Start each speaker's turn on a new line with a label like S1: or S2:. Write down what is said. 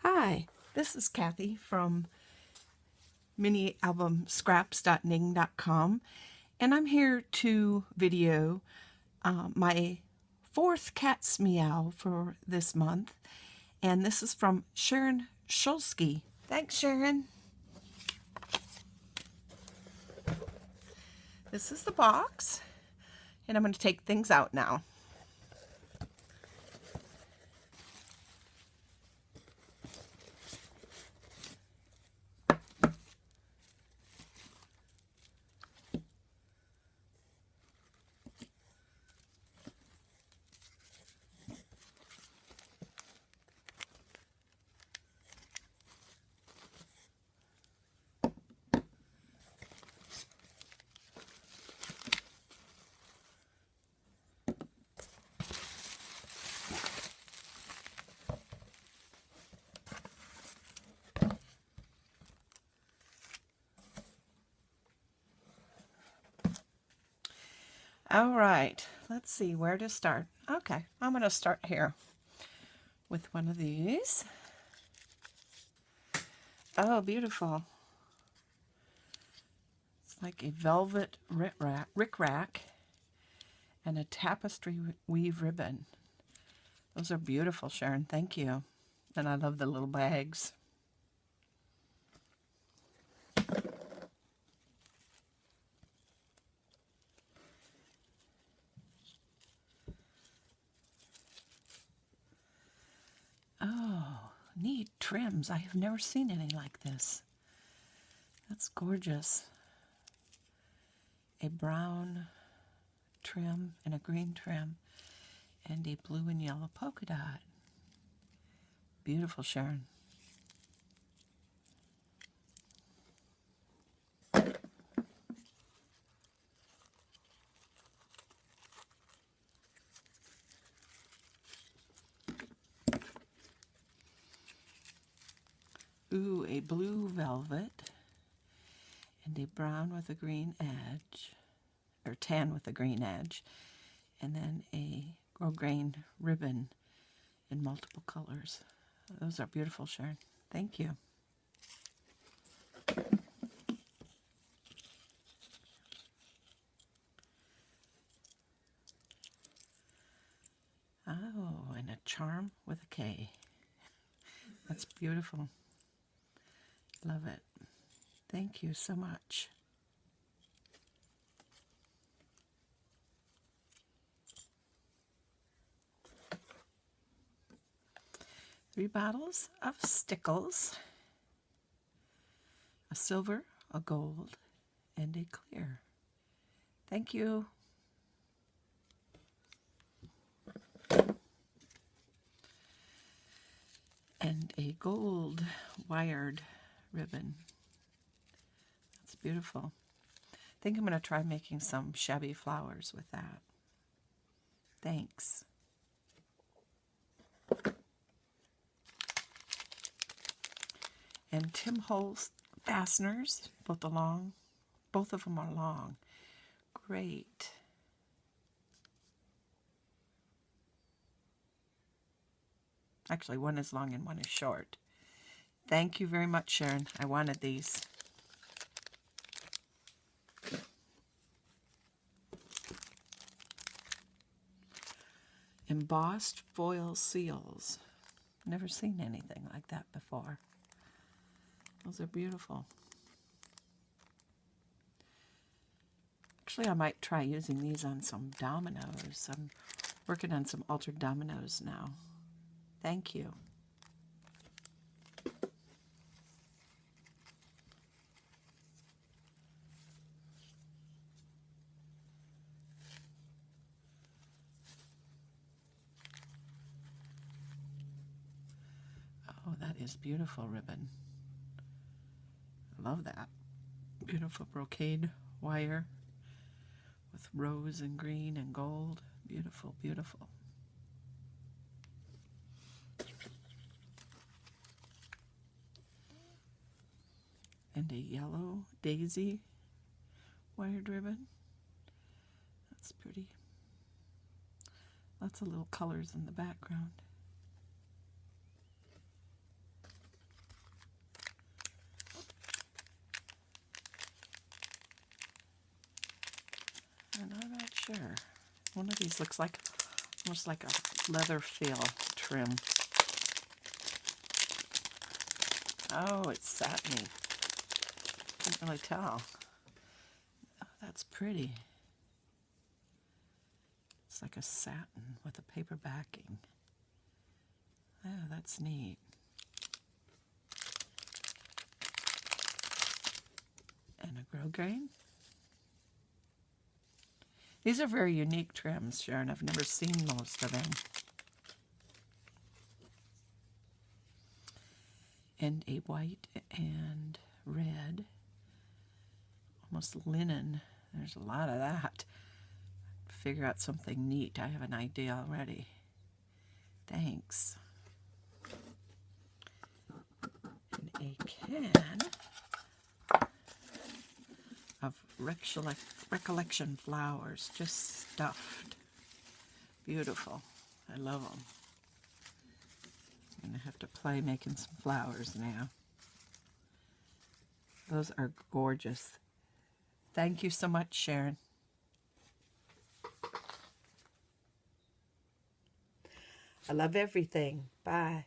S1: Hi, this is Kathy from minialbumscraps.ning.com, and I'm here to video my fourth cat's meow for this month, and this is from Sharon Shulsky. Thanks, Sharon. This is the box, and I'm going to take things out now. All right, let's see where to start. Okay, I'm going to start here with one of these. Oh, beautiful. It's like a velvet rick-rack and a tapestry weave ribbon. Those are beautiful, Sharon. Thank you. And I love the little bags. Oh, neat trims. I have never seen any like this. That's gorgeous. A brown trim and a green trim and a blue and yellow polka dot. Beautiful, Sharon. Ooh, a blue velvet and a brown with a green edge, or tan with a green edge, and then a grosgrain ribbon in multiple colors. Those are beautiful, Sharon. Thank you. Oh, and a charm with a K. That's beautiful. Love it. Thank you so much. Three bottles of stickles, a silver, a gold, and a clear. Thank you. And a gold wired ribbon. That's beautiful. I think I'm going to try making some shabby flowers with that. Thanks. And Tim Holtz fasteners, both of them are long. Great. Actually, one is long and one is short. Thank you very much, Sharon. I wanted these. Embossed foil seals. Never seen anything like that before. Those are beautiful. Actually, I might try using these on some dominoes. I'm working on some altered dominoes now. Thank you. Oh, that is beautiful ribbon. I love that. Beautiful brocade wire with rose and green and gold. Beautiful, beautiful. And a yellow daisy wired ribbon. That's pretty. Lots of little colors in the background. One of these looks like almost like a leather feel trim. Oh, it's satiny. Can't really tell. Oh, that's pretty. It's like a satin with a paper backing. Oh, that's neat. And a grosgrain. These are very unique trims, Sharon. I've never seen most of them. And a white and red, almost linen. There's a lot of that. Figure out something neat. I have an idea already. Thanks. And a can of recollection flowers, just stuffed. Beautiful. I love them. I'm going to have to play making some flowers now. Those are gorgeous. Thank you so much, Sharon. I love everything. Bye.